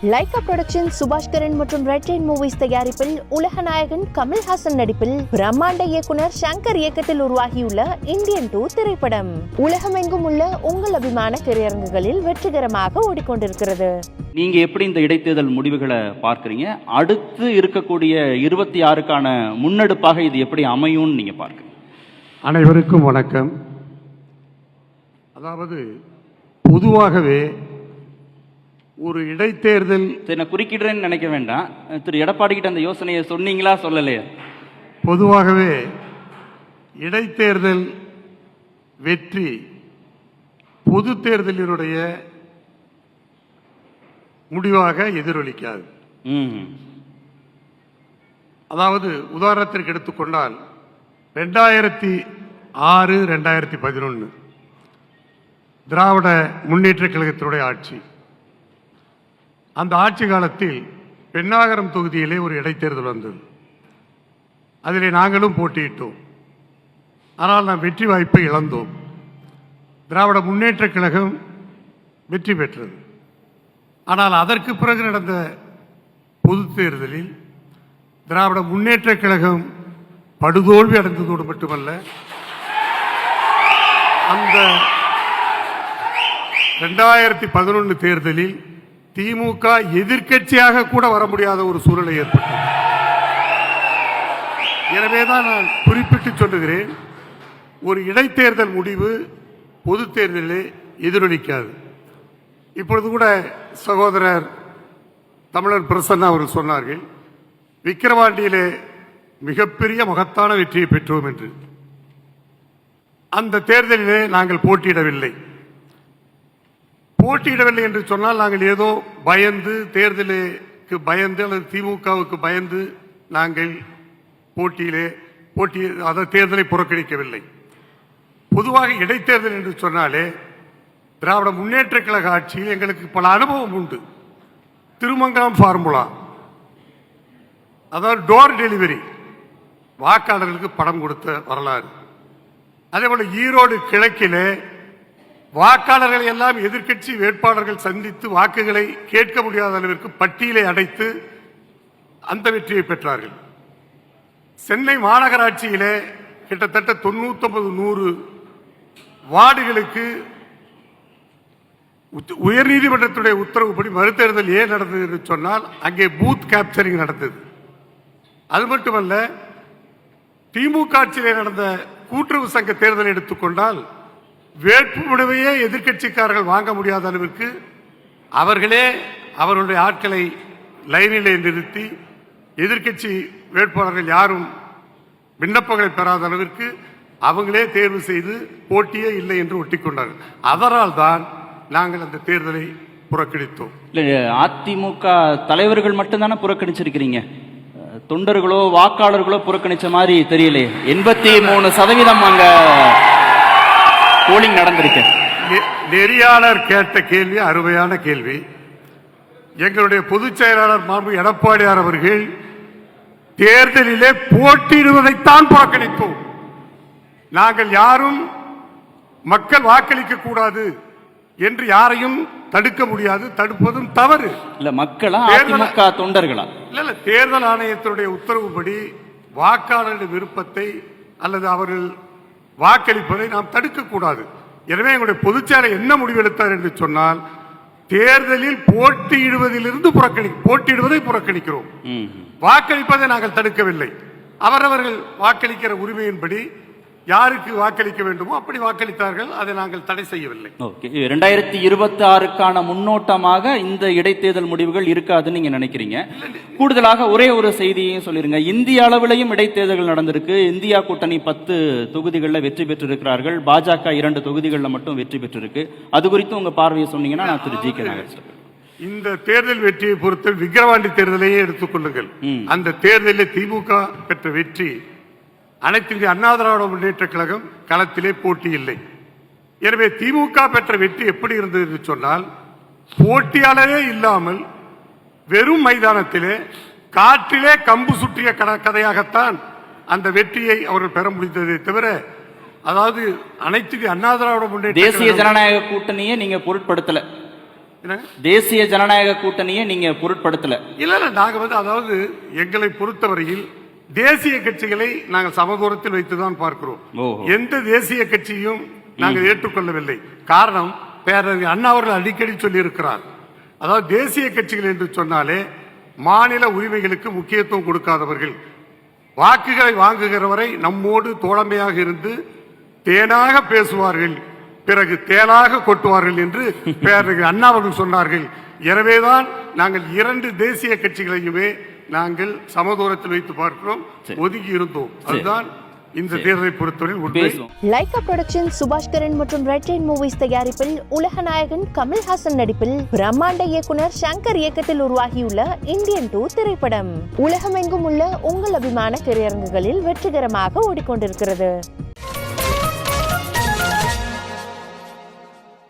Lyca production Subaskaran மற்றும் red Jain movies தயாரிப்பில் உலக நாயகன் கமல்ஹாசன் நடிப்பில் பிரம்மாண்ட இயக்குனர் சங்கர் இயக்கத்தில் உருவாகியுள்ள இந்தியன் 2 திரைப்படம் உலகமெங்கும் உள்ள உங்கள் அபிமான திரையரங்குகளில் வெற்றிகரமாக ஓடிக்கொண்டிருக்கிறது. நீங்க எப்படி இந்த இடைத்தேர்தல் முடிவுகளை பார்க்கறீங்க? அடுத்து இருக்கக்கூடிய 26க்கான முன்னெடுப்பாக இது எப்படி அமையும்னு நீங்க பார்க்கறீங்க? அனைவருக்கும் வணக்கம். அதாவது பொதுவாகவே ஒரு இடைத்தேர்தல் நான் குறுக்கிடுறேன்னு நினைக்க வேண்டாம். திரு எடப்பாடி கிட்ட அந்த யோசனையை சொன்னீங்களா சொல்லலையா? பொதுவாகவே இடைத்தேர்தல் வெற்றி பொது தேர்தலினுடைய முடிவாக எதிரொலிக்காது. அதாவது உதாரணத்திற்கு எடுத்துக்கொண்டால் 2006, 2011 திராவிட முன்னேற்ற கழகத்தினுடைய ஆட்சி. அந்த ஆட்சி காலத்தில் பென்னாகரம் தொகுதியிலே ஒரு இடைத்தேர்தல் வந்தது. அதிலே நாங்களும் போட்டியிட்டோம். ஆனால் நாம் வெற்றி வாய்ப்பை இழந்தோம். திராவிட முன்னேற்ற கழகம் வெற்றி பெற்றது. ஆனால் அதற்கு பிறகு நடந்த பொது தேர்தலில் திராவிட முன்னேற்ற கழகம் படுதோல்வி அடைந்ததோடு மட்டுமல்ல, அந்த 2011 தேர்தலில் திமுக எதிர்க்கட்சியாக கூட வர முடியாத ஒரு சூழலை ஏற்பட்டது. எனவேதான் நான் குறிப்பிட்டு சொல்லுகிறேன், ஒரு இடைத்தேர்தல் முடிவு பொது தேர்தலிலே எதிரொலிக்காது. இப்பொழுது கூட சகோதரர் தமிழர் பிரசன்னா அவர்கள் சொன்னார்கள், விக்கிரவாண்டியிலே மிகப்பெரிய மகத்தான வெற்றியை பெற்றோம் என்று. அந்த தேர்தலிலே நாங்கள் போட்டியிடவில்லை என்று சொன்னால் நாங்கள் ஏதோ பயந்து, தேர்தலுக்கு பயந்து அல்லது திமுகவுக்கு பயந்து நாங்கள் தேர்தலை புறக்கணிக்கவில்லை. பொதுவாக இடைத்தேர்தல் என்று சொன்னாலே திராவிட முன்னேற்ற கழக ஆட்சியில் எங்களுக்கு பல அனுபவம் உண்டு. திருமங்கலம் ஃபார்முலா, அதாவது டோர் டெலிவரி, வாக்காளர்களுக்கு பணம் கொடுத்த வரலாறு. அதே போல ஈரோடு கிழக்கிலே வாக்காளர்களை எல்லாம் எதிர்க்கட்சி வேட்பாளர்கள் சந்தித்து வாக்குகளை கேட்க முடியாத அளவிற்கு பட்டியலை அடைத்து அந்த வெற்றியை பெற்றார்கள். சென்னை மாநகராட்சியிலே கிட்டத்தட்ட 99-100 வார்டுகளுக்கு உயர்நீதிமன்றத்துடைய உத்தரவுப்படி மறுதேர்தல் ஏன் நடந்தது என்று சொன்னால் அங்கே பூத் கேப்சரிங் நடந்தது. அது மட்டுமல்ல, திமுக ஆட்சியிலே நடந்த கூட்டுறவு சங்க தேர்தலை எடுத்துக்கொண்டால் வேட்புமனுவையே எதிர்கட்சிக்காரர்கள் வாங்க முடியாத அளவிற்கு அவர்களே அவர்களுடைய ஆட்களை லைனிலே நிறுத்தி எதிர்கட்சி வேட்பாளர்கள் யாரும் விண்ணப்பங்களை பெறாத அளவிற்கு அவங்களே தேர்வு செய்து போட்டியே இல்லை என்று ஒட்டிக்கொண்டார்கள். அதனால் தான் நாங்கள் அந்த தேர்தலை புறக்கணித்தோம். அதிமுக தலைவர்கள் மட்டும்தானே புறக்கணிச்சிருக்கிறீங்க, தொண்டர்களோ வாக்காளர்களோ புறக்கணிச்ச மாதிரி தெரியலையே. 83% அங்க போலிங் நடந்திருக்கு. நெறியாளர் கேட்ட கேள்வி அருமையான கேள்வி. எங்களுடைய பொதுச் செயலாளர் மாண்பு எடப்பாடியார் அவர்கள் தேர்தலிலே போட்டியிடுவதைத்தான் புறக்கணித்தோம். நாங்கள் யாரும் மக்கள் வாக்களிக்க கூடாது என்று யாரையும் தடுக்க முடியாது, தடுப்பதும் தவறு. இல்ல மக்களா அதிமுக தொண்டர்களா? இல்ல, தேர்தல் ஆணையத்தினுடைய உத்தரவுப்படி வாக்காளருடைய விருப்பத்தை அல்லது அவர்கள் வாக்களிப்பதை நாம் தடுக்க கூடாது. எனவே எங்களுடைய பொதுச்செயலை என்ன முடிவெடுத்தார் என்று சொன்னால், தேர்தலில் போட்டியிடுவதை புறக்கணிக்கிறோம், வாக்களிப்பதை நாங்கள் தடுக்கவில்லை. அவரவர்கள் வாக்களிக்கிற உரிமையின்படி யாருக்கு வாக்களிக்க வேண்டுமோ அப்படி வாக்களித்தார்கள், அதை நாங்கள் தடை செய்யவில்லை. 2026க்கான முன்னோட்டமாக இந்த இடைத்தேர்தல் முடிவுகள் இருக்காதுன்னு நீங்க நினைக்கிறீங்க? கூடுதலாக ஒரே ஒரு செய்தியையும் சொல்லிருங்க. இந்திய அளவிலையும் இடைத்தேர்தல்கள் நடந்திருக்கு. இந்தியா கூட்டணி 10 தொகுதிகளில் வெற்றி பெற்றிருக்கிறார்கள். பாஜக 2 தொகுதிகளில் மட்டும் வெற்றி பெற்றிருக்கு. அது குறித்து உங்க பார்வையை சொன்னீங்கன்னா நான் திரு ஜி கே நாகேஸ்வரன். இந்த தேர்தல் வெற்றியை பொறுத்த விக்கிரவாண்டி தேர்தலையே எடுத்துக்கொள்ளுங்கள். அந்த தேர்தலில் திமுக பெற்ற வெற்றி, அனைத்து இந்திய அண்ணா திராவிட முன்னேற்ற கழகம் களத்திலே போட்டி இல்லை. எனவே திமுக பெற்ற வெற்றி எப்படி இருந்தது என்று சொன்னால், போட்டியாளரே இல்லாமல் வெறும் மைதானத்திலே காற்றிலே கம்பு சுற்றிய கதையாகத்தான் அந்த வெற்றியை அவர்கள் பெற முடிந்ததை தவிர, அதாவது அனைத்து இந்திய அண்ணா திராவிட முன்னேற்ற தேசிய ஜனநாயக கூட்டணியை நீங்க பொருட்படுத்தல. என்னங்க? தேசிய ஜனநாயக கூட்டணியை நீங்க பொருட்படுத்தல. இல்ல நாங்க அதாவது எங்களை பொறுத்தவரையில் தேசிய கட்சிகளை நாங்கள் சமதூரத்தில் வைத்துதான் பார்க்கிறோம். ஓஹோ. எந்த தேசிய கட்சியும் நாங்கள் ஏற்றுக்கொள்ளவில்லை. காரணம் பேரறிஞர் அண்ணா அவர்கள் அடிக்கடி சொல்லி இருக்கிறார். அதாவது தேசிய கட்சிகள் என்று சொன்னாலே மாநில உரிமைகளுக்கு முக்கியத்துவம் கொடுக்காதவர்கள், வாக்குகளை வாங்குகிறவரை நம்மோடு தோழமையாக இருந்து தேனாக பேசுவார்கள், பிறகு தேனாக கொட்டுவார்கள் என்று பேரறிஞர் அண்ணா அவர்கள் சொன்னார்கள். எனவேதான் நாங்கள் இரண்டு தேசிய கட்சிகளையுமே நாங்கள் சமதூரத்தில் வைத்து பார்க்கிறோம், ஒதுக்கி இருந்தோம். அதுதான் இந்த தேர்தலை பொறுத்தவரை உண்மை. லைகா புரொடக்ஷன் சுபாஷ்கரன் மற்றும் ரெட் ஜெயிண்ட் மூவிஸ் தயாரிப்பில் உலகநாயகன் கமல்ஹாசன் நடிப்பில் பிரம்மாண்ட இயக்குனர் சங்கர் இயக்கத்தில் உருவாகியுள்ள இந்தியன் 2 திரைப்படம் உலகமெங்கும் உள்ள உங்கள் அபிமான திரையரங்குகளில் வெற்றிகரமாக ஓடிக்கொண்டிருக்கிறது.